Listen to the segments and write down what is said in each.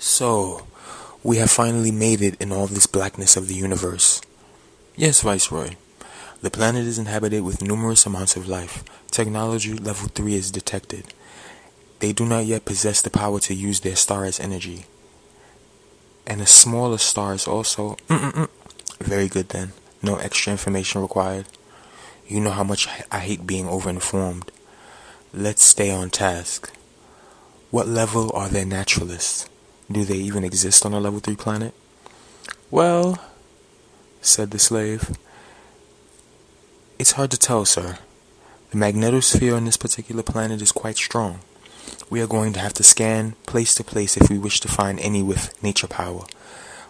So, we have finally made it in all this blackness of the universe. Yes, Viceroy. The planet is inhabited with numerous amounts of life. Technology level 3 is detected. They do not yet possess the power to use their star as energy. And the smaller stars also... Very good then. No extra information required. You know how much I hate being overinformed. Let's stay on task. What level are their naturalists? Do they even exist on a level 3 planet? Well, said the slave, it's hard to tell, sir. The magnetosphere on this particular planet is quite strong. We are going to have to scan place to place if we wish to find any with nature power.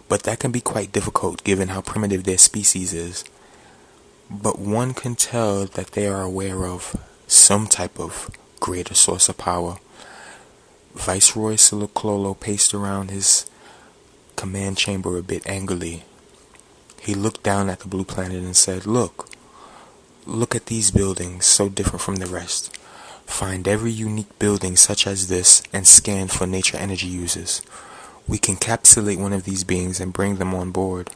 But that can be quite difficult given how primitive their species is. But one can tell that they are aware of some type of greater source of power. Viceroy Ssliquolo paced around his command chamber a bit angrily. He looked down at the blue planet and said, Look at these buildings, so different from the rest. Find every unique building such as this and scan for nature energy users. We can encapsulate one of these beings and bring them on board.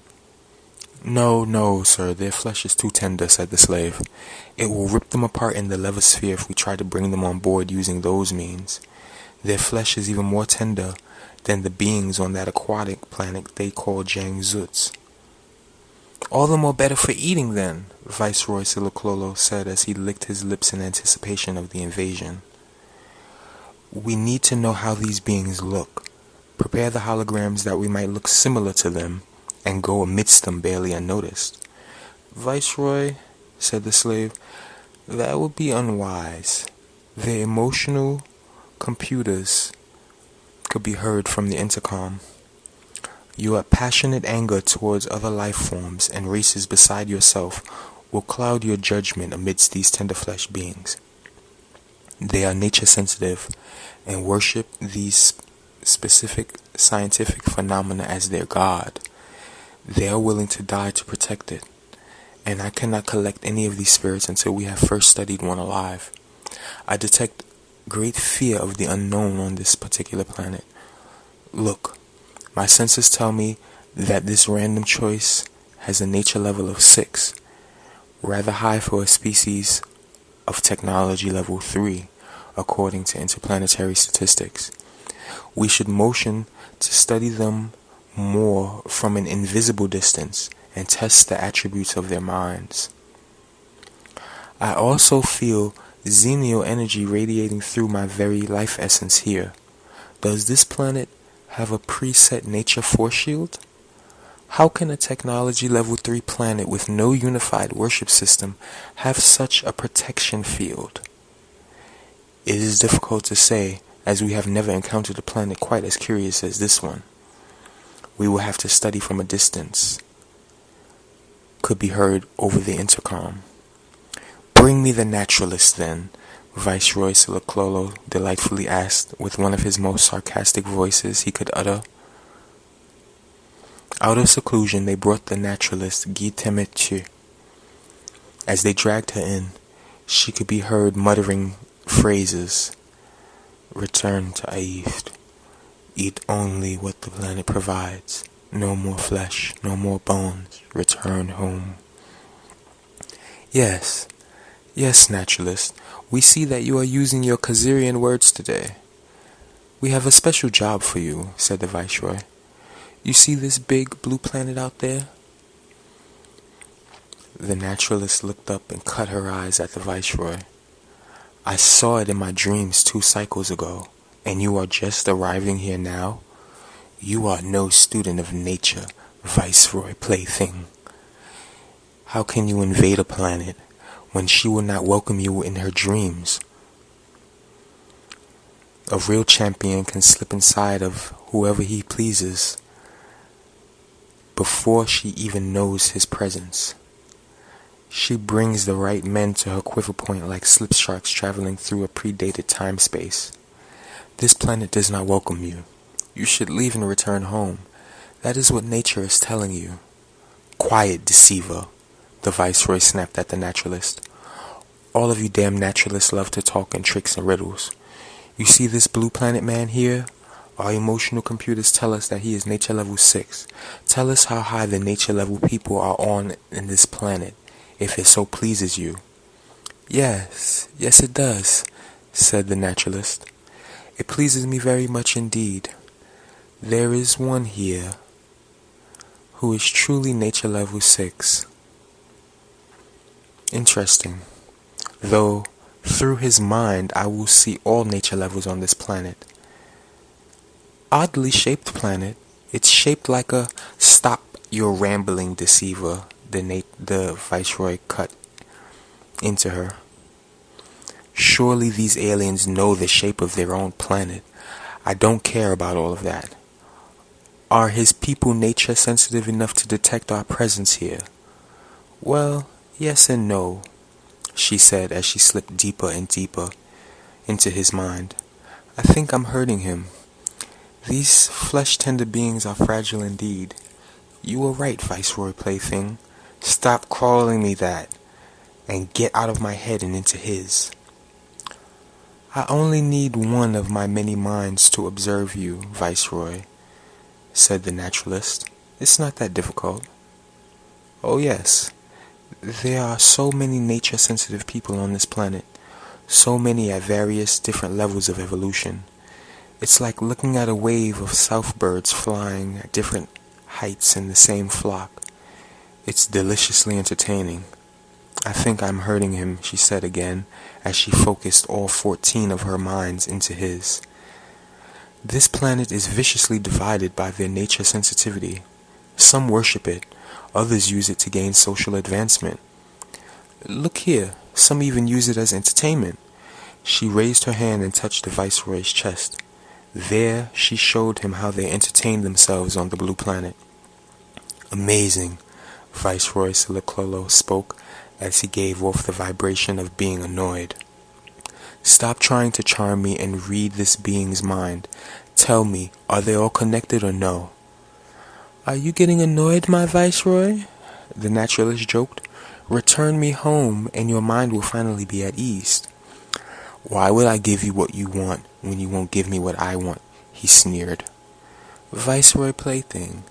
No, sir, their flesh is too tender, said the slave. It will rip them apart in the levosphere if we try to bring them on board using those means. Their flesh is even more tender than the beings on that aquatic planet they call Jang-Zuts. All the more better for eating then, Viceroy Ssliquolo said as he licked his lips in anticipation of the invasion. We need to know how these beings look. Prepare the holograms that we might look similar to them and go amidst them barely unnoticed. Viceroy, said the slave, that would be unwise. Their emotional computers could be heard from the intercom. Your passionate anger towards other life forms and races beside yourself will cloud your judgment amidst these tender flesh beings. They are nature sensitive and worship these specific scientific phenomena as their god. They are willing to die to protect it, and I cannot collect any of these spirits until we have first studied one alive. I detect great fear of the unknown on this particular planet. Look, my senses tell me that this random choice has a nature level of 6, rather high for a species of technology level 3, according to interplanetary statistics. We should motion to study them more from an invisible distance and test the attributes of their minds. I also feel xenial energy radiating through my very life essence here. Does this planet have a preset nature force shield? How can a technology level 3 planet with no unified worship system have such a protection field? It is difficult to say, as we have never encountered a planet quite as curious as this one. We will have to study from a distance. Could be heard over the intercom. Bring me the naturalist then, Viceroy Ssliquolo delightfully asked with one of his most sarcastic voices he could utter. Out of seclusion they brought the naturalist Gi-temet-tu. As they dragged her in, she could be heard muttering phrases. Return to Aifd. Eat only what the planet provides. No more flesh, no more bones. Return home. Yes, naturalist. We see that you are using your Khazarian words today. We have a special job for you, said the Viceroy. You see this big blue planet out there? The naturalist looked up and cut her eyes at the Viceroy. I saw it in my dreams 2 cycles ago, and you are just arriving here now? You are no student of nature, Viceroy plaything. How can you invade a planet when she will not welcome you in her dreams? A real champion can slip inside of whoever he pleases before she even knows his presence. She brings the right men to her quiver point like slip sharks traveling through a predated time-space. This planet does not welcome you. You should leave and return home. That is what nature is telling you. Quiet, deceiver, the Viceroy snapped at the naturalist. All of you damn naturalists love to talk in tricks and riddles. You see this blue planet man here? Our emotional computers tell us that he is nature level 6. Tell us how high the nature level people are on in this planet, if it so pleases you. Yes it does, said the naturalist. It pleases me very much indeed. There is one here who is truly nature level 6. Interesting. Though, through his mind, I will see all nature levels on this planet. Oddly shaped planet. It's shaped like a "stop your rambling, deceiver," the Viceroy cut into her. Surely these aliens know the shape of their own planet. I don't care about all of that. Are his people nature sensitive enough to detect our presence here? Well, yes and no, she said as she slipped deeper and deeper into his mind. I think I'm hurting him. These flesh-tender beings are fragile indeed. You were right, Viceroy Plaything. Stop calling me that, and get out of my head and into his. I only need one of my many minds to observe you, Viceroy, said the naturalist. It's not that difficult. Oh yes, there are so many nature-sensitive people on this planet, so many at various different levels of evolution. It's like looking at a wave of southbirds flying at different heights in the same flock. It's deliciously entertaining. I think I'm hurting him, she said again, as she focused all 14 of her minds into his. This planet is viciously divided by their nature sensitivity. Some worship it, others use it to gain social advancement. Look here, some even use it as entertainment. She raised her hand and touched the Viceroy's chest. There she showed him how they entertained themselves on the blue planet. Amazing, Viceroy Ssliquolo spoke as he gave off the vibration of being annoyed. Stop trying to charm me and read this being's mind. Tell me, are they all connected or no? Are you getting annoyed, my Viceroy? The naturalist joked. Return me home and your mind will finally be at ease. Why would I give you what you want when you won't give me what I want? He sneered. Viceroy Plaything,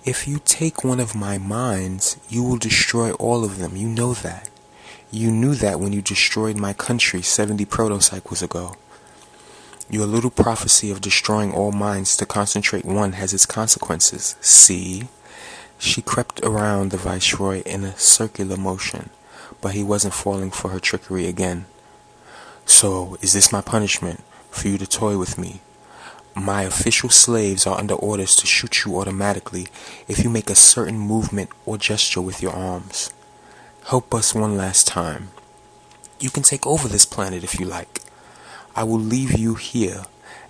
if you take one of my minds, you will destroy all of them. You know that. You knew that when you destroyed my country 70 protocycles ago. Your little prophecy of destroying all minds to concentrate one has its consequences. See? She crept around the Viceroy in a circular motion, but he wasn't falling for her trickery again. So, is this my punishment, for you to toy with me? My official slaves are under orders to shoot you automatically if you make a certain movement or gesture with your arms. Help us one last time. You can take over this planet if you like. I will leave you here,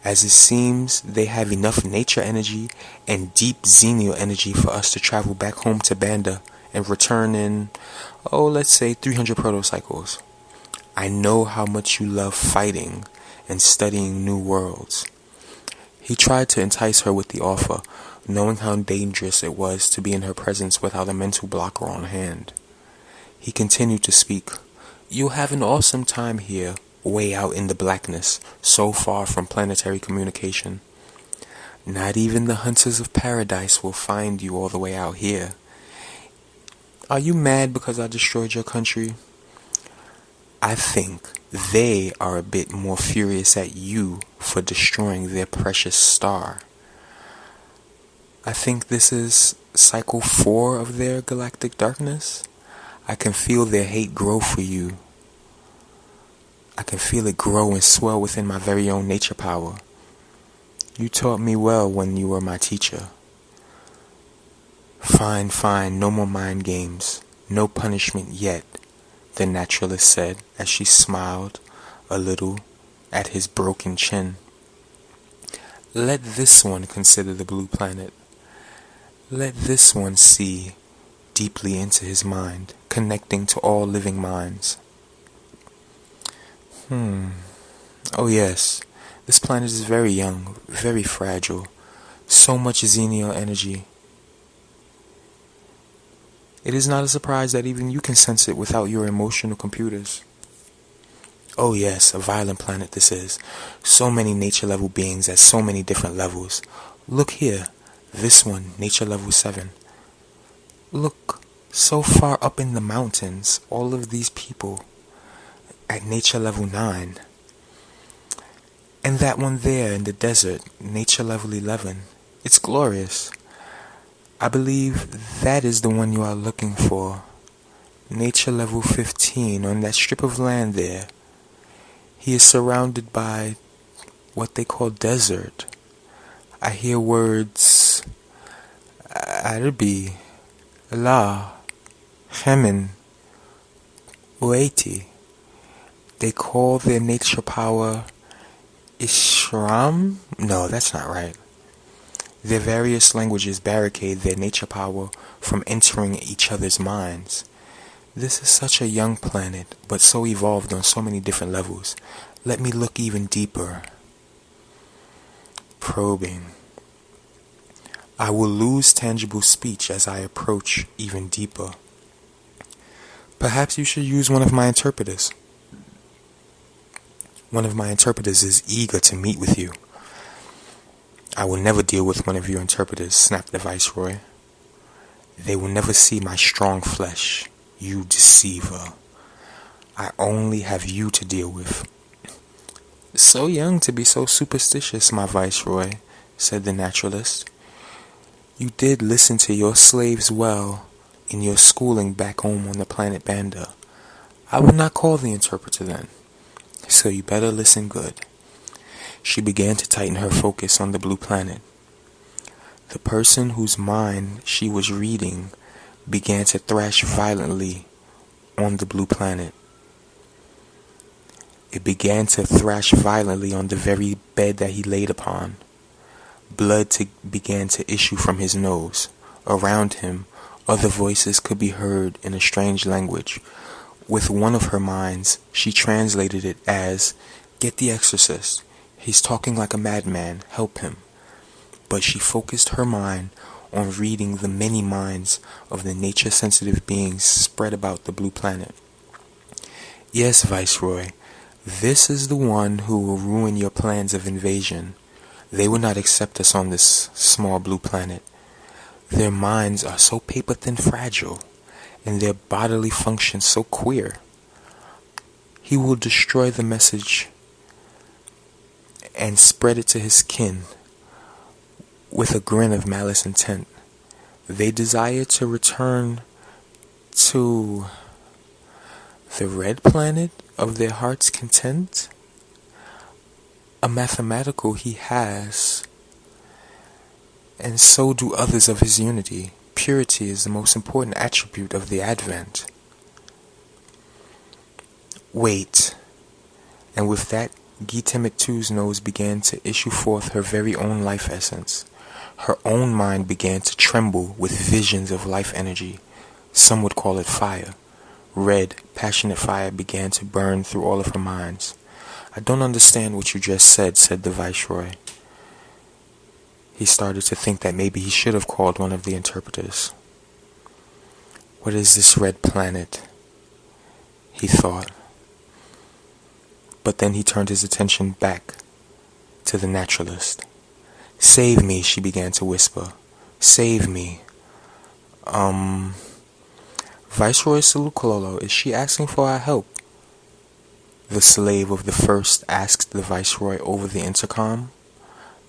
as it seems they have enough nature energy and deep xenial energy for us to travel back home to Banda and return in, let's say 300 protocycles. I know how much you love fighting and studying new worlds. He tried to entice her with the offer, knowing how dangerous it was to be in her presence without a mental blocker on hand. He continued to speak. You'll have an awesome time here, way out in the blackness, so far from planetary communication. Not even the hunters of paradise will find you all the way out here. Are you mad because I destroyed your country? I think they are a bit more furious at you for destroying their precious star. I think this is cycle 4 of their galactic darkness. I can feel their hate grow for you. I can feel it grow and swell within my very own nature power. You taught me well when you were my teacher. Fine, no more mind games. No punishment yet, the naturalist said as she smiled a little at his broken chin. Let this one consider the blue planet. Let this one see deeply into his mind, connecting to all living minds. Oh yes, this planet is very young, very fragile, so much xenial energy. It is not a surprise that even you can sense it without your emotional computers. Oh yes, a violent planet this is. So many nature level beings at so many different levels. Look here, this one, nature level 7. Look, so far up in the mountains, all of these people at nature level 9. And that one there in the desert, nature level 11. It's glorious. I believe that is the one you are looking for. Nature level 15 on that strip of land there. He is surrounded by what they call desert. I hear words Arabi, La, Hemen, Ueti. They call their nature power Ishram? No, that's not right. Their various languages barricade their nature power from entering each other's minds. This is such a young planet, but so evolved on so many different levels. Let me look even deeper. Probing. I will lose tangible speech as I approach even deeper. Perhaps you should use one of my interpreters. One of my interpreters is eager to meet with you. I will never deal with one of your interpreters, snapped the Viceroy. They will never see my strong flesh, you deceiver. I only have you to deal with. So young to be so superstitious, my Viceroy, said the naturalist. You did listen to your slaves well in your schooling back home on the planet Banda. I will not call the interpreter then, so you better listen good. She began to tighten her focus on the blue planet. The person whose mind she was reading began to thrash violently on the blue planet. It began to thrash violently on the very bed that he laid upon. Blood began to issue from his nose. Around him, other voices could be heard in a strange language. With one of her minds, she translated it as, "Get the exorcist. He's talking like a madman. Help him." But she focused her mind on reading the many minds of the nature-sensitive beings spread about the blue planet. Yes, Viceroy, this is the one who will ruin your plans of invasion. They will not accept us on this small blue planet. Their minds are so paper-thin fragile, and their bodily functions so queer. He will destroy the message and spread it to his kin with a grin of malice intent. They desire to return to the red planet of their heart's content. A mathematical he has, and so do others of his unity. Purity is the most important attribute of the Advent. Wait. And with that, Gi-temet-tu's nose began to issue forth her very own life essence. Her own mind began to tremble with visions of life energy. Some would call it fire. Red, passionate fire began to burn through all of her minds. I don't understand what you just said the Viceroy. He started to think that maybe he should have called one of the interpreters. What is this red planet? He thought. But then he turned his attention back to the naturalist. Save me, she began to whisper. Save me. Viceroy Ssliquolo, is she asking for our help? The slave of the first asked the Viceroy over the intercom.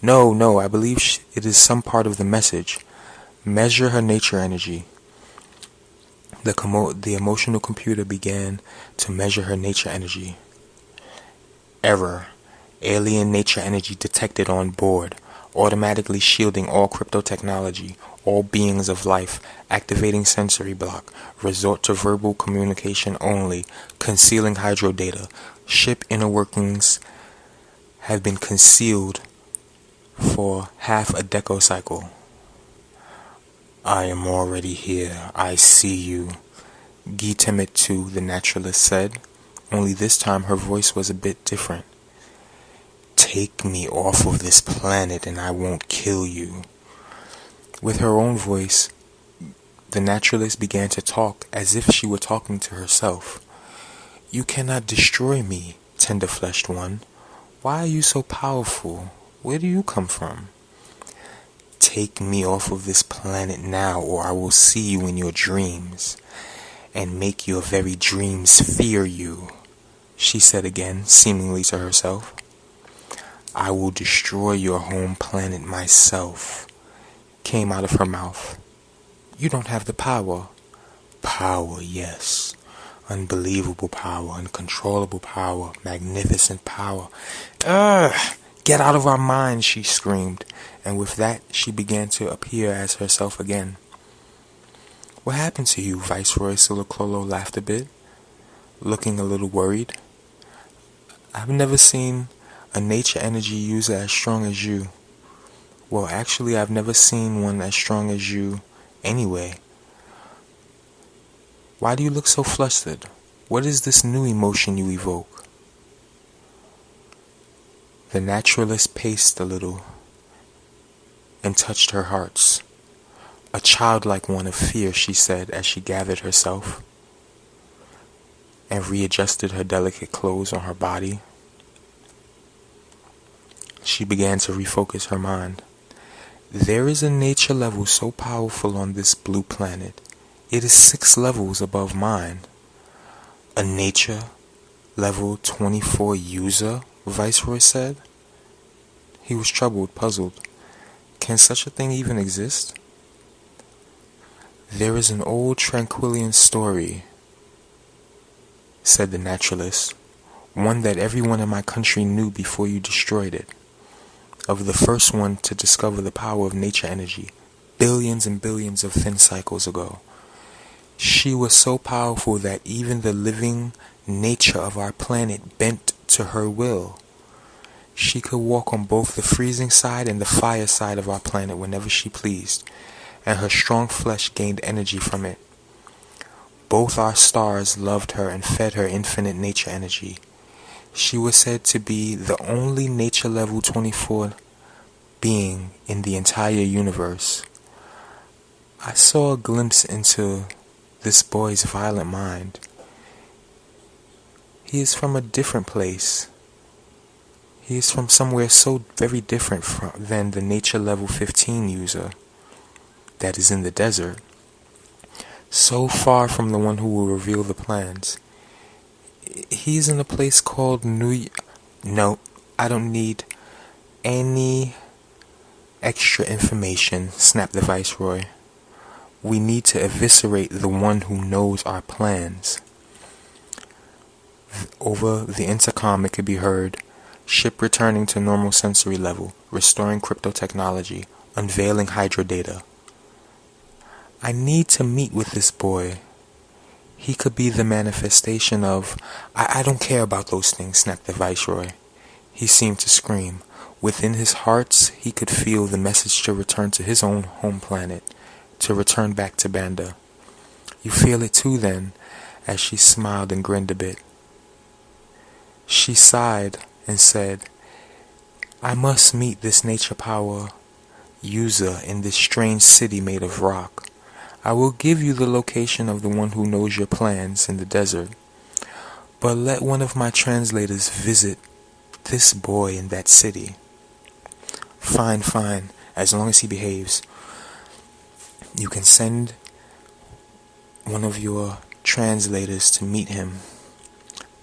No, I believe it is some part of the message. Measure her nature energy. The emotional computer began to measure her nature energy. Error. Alien nature energy detected on board. Automatically shielding all crypto technology, all beings of life, activating sensory block, resort to verbal communication only, concealing hydro data. Ship inner workings have been concealed for half a decacycle. I am already here. I see you. Gi-temet-tu, the naturalist said, only this time her voice was a bit different. Take me off of this planet and I won't kill you. With her own voice, the naturalist began to talk as if she were talking to herself. You cannot destroy me. tender-fleshed one. Why are you so powerful? Where do you come from? Take me off of this planet now, or I will see you in your dreams, and make your very dreams fear you, she said again, seemingly to herself. I will destroy your home planet myself, came out of her mouth. You don't have the power. Power, yes. Unbelievable power, uncontrollable power, magnificent power. Ugh! Get out of our minds, she screamed, and with that she began to appear as herself again. What happened to you? Viceroy Ssliquolo laughed a bit, looking a little worried. I've never seen a nature energy user as strong as you. Well, actually, I've never seen one as strong as you anyway. Why do you look so flustered? What is this new emotion you evoke? The naturalist paced a little and touched her hearts. A childlike one of fear, she said as she gathered herself and readjusted her delicate clothes on her body. She began to refocus her mind. There is a nature level so powerful on this blue planet. It is 6 levels above mine. A nature level 24 user, Viceroy said. He was troubled, puzzled. Can such a thing even exist? There is an old Tranquillian story, said the naturalist, one that everyone in my country knew before you destroyed it, of the first one to discover the power of nature energy, billions and billions of thin cycles ago. She was so powerful that even the living nature of our planet bent to her will. She could walk on both the freezing side and the fire side of our planet whenever she pleased, and her strong flesh gained energy from it. Both our stars loved her and fed her infinite nature energy. She was said to be the only nature level 24 being in the entire universe. I saw a glimpse into this boy's violent mind. He is from a different place. He is from somewhere so very different than the nature level 15 user that is in the desert. So far from the one who will reveal the plans. He's in a place called No, I don't need any extra information, snapped the Viceroy. We need to eviscerate the one who knows our plans. Over the intercom it could be heard. Ship returning to normal sensory level, restoring crypto technology, unveiling hydro data. I need to meet with this boy. He could be the manifestation of... I don't care about those things, snapped the Viceroy. He seemed to scream. Within his heart, he could feel the message to return to his own home planet, to return back to Banda. You feel it too then, as she smiled and grinned a bit. She sighed and said, I must meet this nature power user in this strange city made of rock. I will give you the location of the one who knows your plans in the desert. But let one of my translators visit this boy in that city. Fine, as long as he behaves. You can send one of your translators to meet him.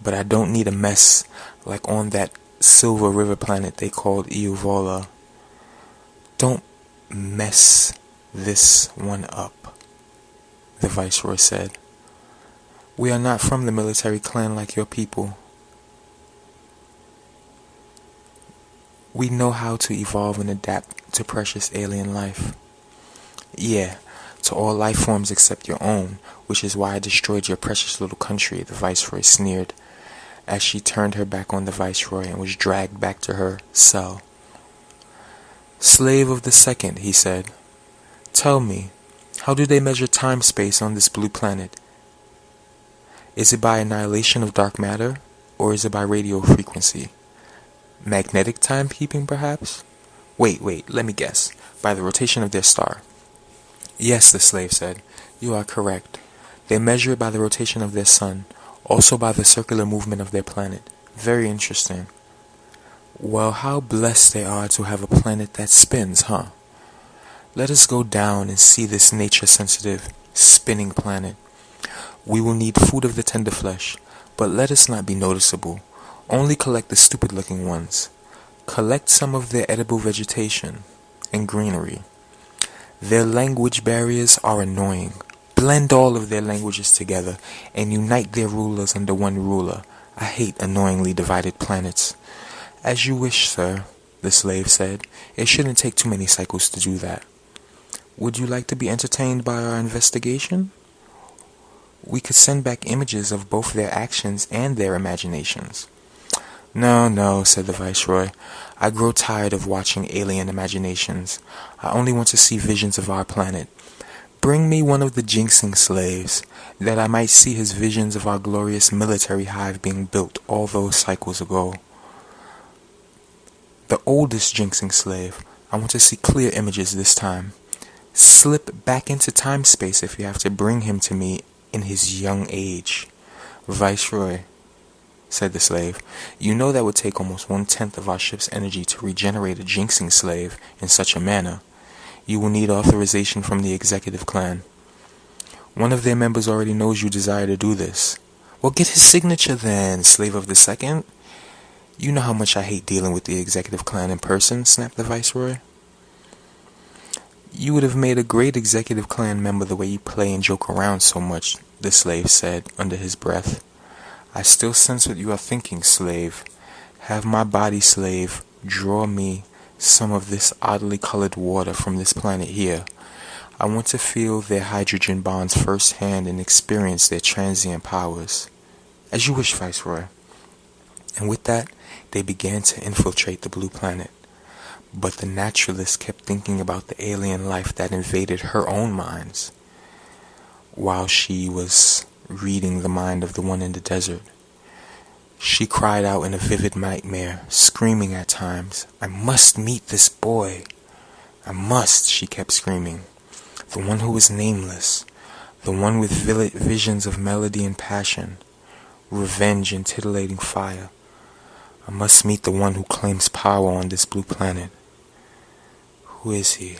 But I don't need a mess like on that Silver River planet they called Eovola. Don't mess this one up, the Viceroy said. We are not from the military clan like your people. We know how to evolve and adapt to precious alien life. Yeah, to all life forms except your own, which is why I destroyed your precious little country, the Viceroy sneered, as she turned her back on the Viceroy and was dragged back to her cell. Slave of the second, he said, tell me, how do they measure time-space on this blue planet? Is it by annihilation of dark matter, or is it by radio frequency? Magnetic timekeeping, perhaps? Wait, let me guess. By the rotation of their star. Yes, the slave said. You are correct. They measure it by the rotation of their sun, also by the circular movement of their planet, Very interesting. Well, how blessed they are to have a planet that spins, huh? Let us go down and see this nature-sensitive, spinning planet. We will need food of the tender flesh, but let us not be noticeable. Only collect the stupid-looking ones. Collect some of their edible vegetation and greenery. Their language barriers are annoying. Blend all of their languages together and unite their rulers under one ruler. I hate annoyingly divided planets. As you wish, sir, the slave said. It shouldn't take too many cycles to do that. Would you like to be entertained by our investigation? We could send back images of both their actions and their imaginations. No, no, said the Viceroy. I grow tired of watching alien imaginations. I only want to see visions of our planet. Bring me one of the jinxing slaves, that I might see his visions of our glorious military hive being built all those cycles ago. The oldest jinxing slave. I want to see clear images this time. Slip back into time-space if you have to bring him to me in his young age. Viceroy, said the slave, you know that would take almost 1/10 of our ship's energy to regenerate a jinxing slave in such a manner. You will need authorization from the executive clan. One of their members already knows you desire to do this. Well, get his signature then, slave of the second. You know how much I hate dealing with the executive clan in person, snapped the Viceroy. You would have made a great executive clan member the way you play and joke around so much, the slave said under his breath. I still sense what you are thinking, slave. Have my body slave draw me some of this oddly colored water from this planet here. I want to feel their hydrogen bonds firsthand and experience their transient powers. As you wish, Viceroy. And with that, they began to infiltrate the blue planet. But the naturalist kept thinking about the alien life that invaded her own minds, while she was reading the mind of the one in the desert. She cried out in a vivid nightmare, screaming at times, I must meet this boy. I must, she kept screaming. The one who is nameless, the one with visions of melody and passion, revenge and titillating fire. I must meet the one who claims power on this blue planet. Who is he?